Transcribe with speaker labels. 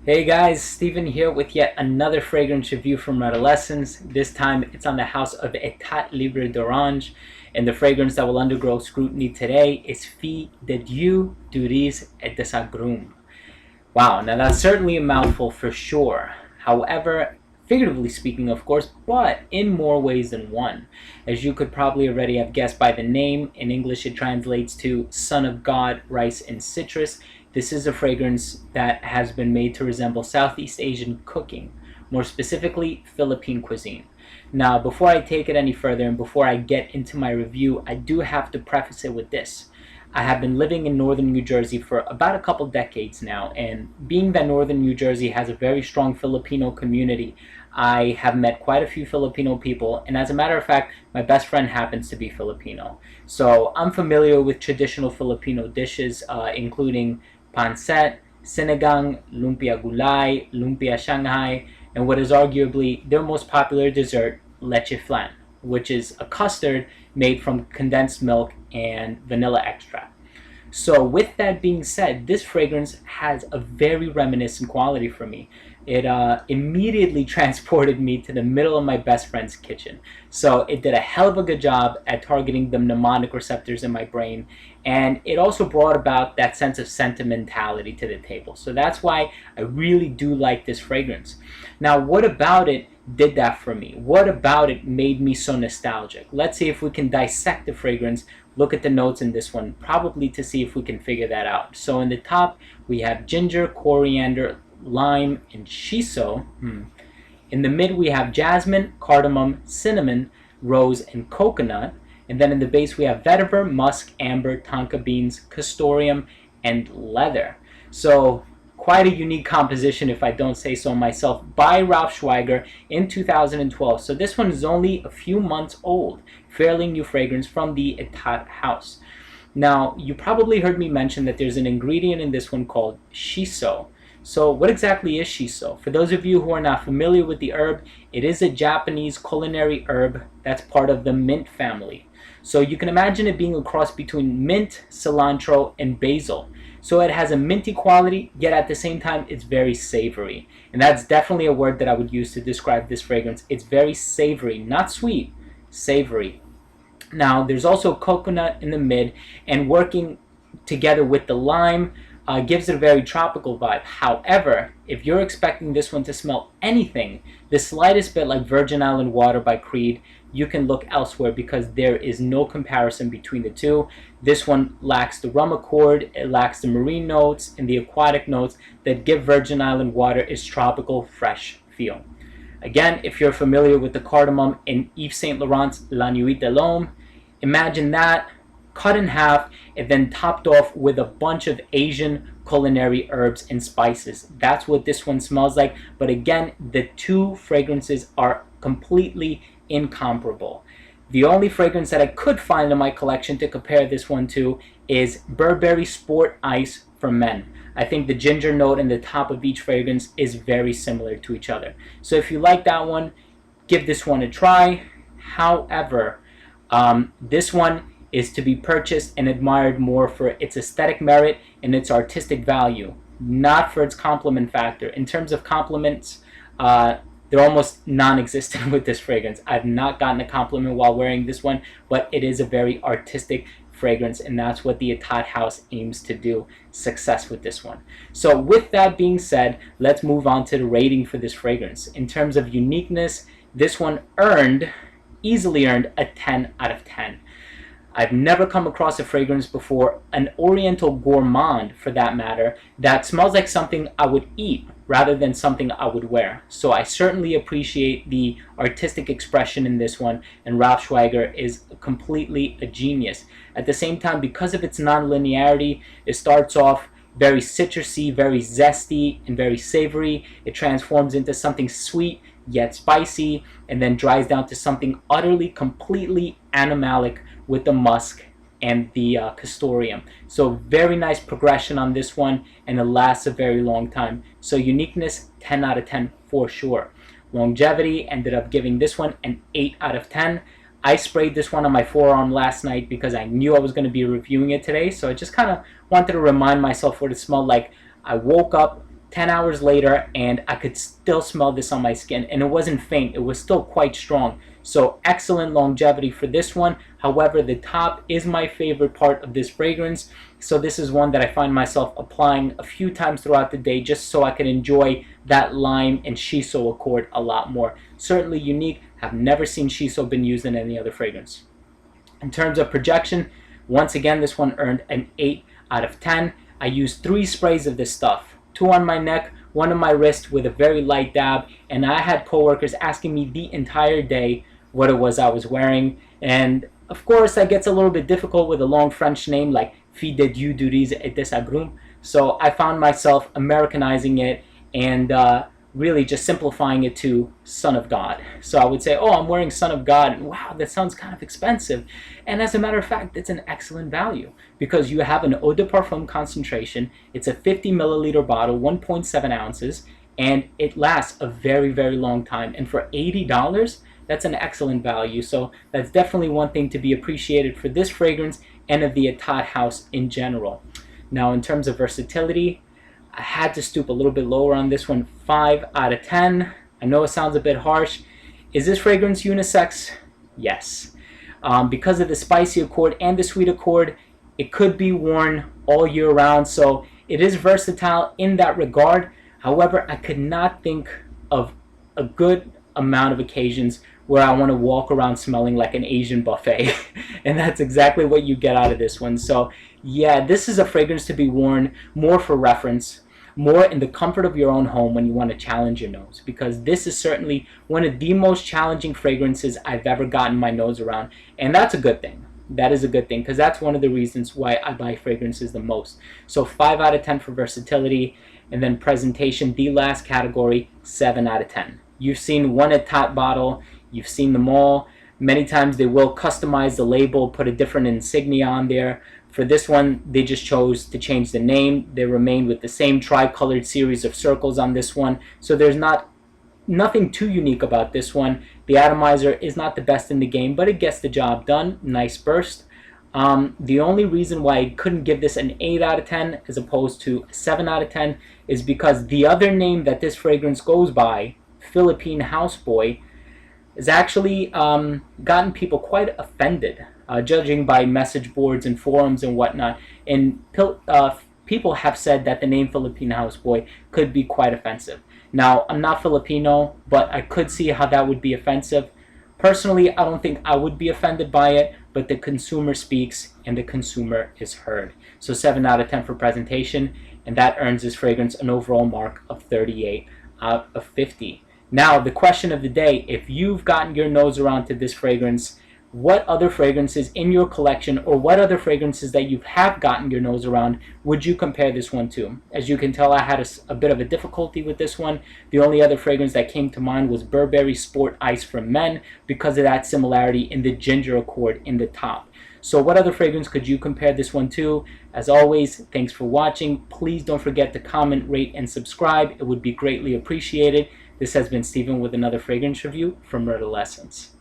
Speaker 1: Hey guys, Steven here with yet another fragrance review from Redolessence. This time it's on the house of Etat Libre d'Orange, and the fragrance that will undergo scrutiny today is Fille de Dieu Du Riz et des Agrumes. Wow, now that's certainly a mouthful for sure. However, figuratively speaking, of course, but in more ways than one. As you could probably already have guessed by the name, in English it translates to Son of God, Rice and Citrus. This is a fragrance that has been made to resemble Southeast Asian cooking, more specifically Philippine cuisine. Now, before I take it any further and before I get into my review, I do have to preface it with this. I have been living in northern New Jersey for about a couple decades now, and being that northern New Jersey has a very strong Filipino community, I have met quite a few Filipino people, and as a matter of fact, my best friend happens to be Filipino. So I'm familiar with traditional Filipino dishes, including pancit, sinigang, lumpia gulay, lumpia Shanghai, and what is arguably their most popular dessert, leche flan, which is a custard made from condensed milk and vanilla extract. So with that being said, this fragrance has a very reminiscent quality for me. It immediately transported me to the middle of my best friend's kitchen. So it did a hell of a good job at targeting the mnemonic receptors in my brain, and it also brought about that sense of sentimentality to the table. So that's why I really do like this fragrance. Now, what about it did that for me? What about it made me so nostalgic? Let's see if we can dissect the fragrance, look at the notes in this one, probably to see if we can figure that out. So in the top, we have ginger, coriander, lime, and shiso. In the mid, we have jasmine, cardamom, cinnamon, rose, and coconut. And then in the base, we have vetiver, musk, amber, tonka beans, castoreum, and leather. So quite a unique composition, if I don't say so myself, by Ralph Schweiger in 2012. So this one is only a few months old, fairly new fragrance from the Etat house. Now, you probably heard me mention that there's an ingredient in this one called shiso. So what exactly is shiso? For those of you who are not familiar with the herb, it is a Japanese culinary herb that's part of the mint family. So you can imagine it being a cross between mint, cilantro, and basil. So it has a minty quality, yet at the same time it's very savory. And that's definitely a word that I would use to describe this fragrance. It's very savory, not sweet, savory. Now there's also coconut in the mid, and working together with the lime gives it a very tropical vibe. However, if you're expecting this one to smell anything the slightest bit like Virgin Island Water by Creed, you can look elsewhere because there is no comparison between the two. This one lacks the rum accord, it lacks the marine notes and the aquatic notes that give Virgin Island Water its tropical, fresh feel. Again, if you're familiar with the cardamom in Yves Saint Laurent's La Nuit de l'Homme, imagine that cut in half and then topped off with a bunch of Asian culinary herbs and spices. That's what this one smells like. But again, the two fragrances are completely incomparable. The only fragrance that I could find in my collection to compare this one to is Burberry Sport Ice for men. I think the ginger note in the top of each fragrance is very similar to each other. So if you like that one, give this one a try. However, this one is to be purchased and admired more for its aesthetic merit and its artistic value, not for its compliment factor. In terms of compliments, they're almost non-existent with this fragrance. I've not gotten a compliment while wearing this one, but it is a very artistic fragrance, and that's what the Etat house aims to do. Success with this one. So with that being said, let's move on to the rating for this fragrance. In terms of uniqueness, this one easily earned a 10 out of 10. I've never come across a fragrance before, an Oriental gourmand for that matter, that smells like something I would eat rather than something I would wear. So I certainly appreciate the artistic expression in this one, and Ralph Schweiger is completely a genius. At the same time, because of its non-linearity, it starts off very citrusy, very zesty, and very savory. It transforms into something sweet yet spicy, and then dries down to something utterly, completely animalic with the musk and the castoreum. So very nice progression on this one, and it lasts a very long time. So uniqueness, 10 out of 10 for sure. Longevity, ended up giving this one an 8 out of 10. I sprayed this one on my forearm last night because I knew I was going to be reviewing it today, so I just kind of wanted to remind myself what it smelled like. I woke up 10 hours later and I could still smell this on my skin, and it wasn't faint, it was still quite strong. So excellent longevity for this one. However, the top is my favorite part of this fragrance, so this is one that I find myself applying a few times throughout the day just so I can enjoy that lime and Shiso accord a lot more. Certainly unique. Have never seen Shiso been used in any other fragrance. In terms of projection, once again, this one earned an 8 out of 10. I used 3 sprays of this stuff, 2 on my neck, 1 on my wrist with a very light dab, and I had coworkers asking me the entire day what it was I was wearing. And of course, that gets a little bit difficult with a long French name like Dieu Du Riz et des Agrumes. So I found myself Americanizing it and really just simplifying it to Son of God. So I would say, oh, I'm wearing Son of God, and wow, that sounds kind of expensive. And as a matter of fact, it's an excellent value because you have an eau de parfum concentration. It's a 50 milliliter bottle, 1.7 ounces, and it lasts a very, very long time. And for $80, that's an excellent value. So that's definitely one thing to be appreciated for this fragrance and of the Etat house in general. Now, in terms of versatility, I had to stoop a little bit lower on this one, 5 out of 10. I know it sounds a bit harsh. Is this fragrance unisex? Yes. Because of the spicy accord and the sweet accord, it could be worn all year round, so it is versatile in that regard. However, I could not think of a good amount of occasions where I want to walk around smelling like an Asian buffet. And that's exactly what you get out of this one. So yeah, this is a fragrance to be worn more for reference, more in the comfort of your own home when you want to challenge your nose, because this is certainly one of the most challenging fragrances I've ever gotten my nose around, and that's a good thing. That is a good thing, because that's one of the reasons why I buy fragrances the most. So 5 out of 10 for versatility, and then presentation, the last category, 7 out of 10. You've seen one Etat bottle, you've seen them all. Many times they will customize the label, put a different insignia on there. For this one, they just chose to change the name. They remained with the same tri-colored series of circles on this one. So there's nothing too unique about this one. The atomizer is not the best in the game, but it gets the job done. Nice burst. The only reason why I couldn't give this an 8 out of 10 as opposed to a 7 out of 10 is because the other name that this fragrance goes by, Philippine Houseboy, has actually gotten people quite offended, judging by message boards and forums and whatnot. And people have said that the name Philippine Houseboy could be quite offensive. Now, I'm not Filipino, but I could see how that would be offensive. Personally, I don't think I would be offended by it, but the consumer speaks and the consumer is heard. So 7 out of 10 for presentation, and that earns this fragrance an overall mark of 38 out of 50. Now, the question of the day, if you've gotten your nose around to this fragrance, what other fragrances in your collection, or what other fragrances that you have gotten your nose around, would you compare this one to? As you can tell, I had a bit of a difficulty with this one. The only other fragrance that came to mind was Burberry Sport Ice for Men, because of that similarity in the ginger accord in the top. So what other fragrance could you compare this one to? As always, thanks for watching. Please don't forget to comment, rate, and subscribe. It would be greatly appreciated. This has been Steven with another fragrance review from Redolessence.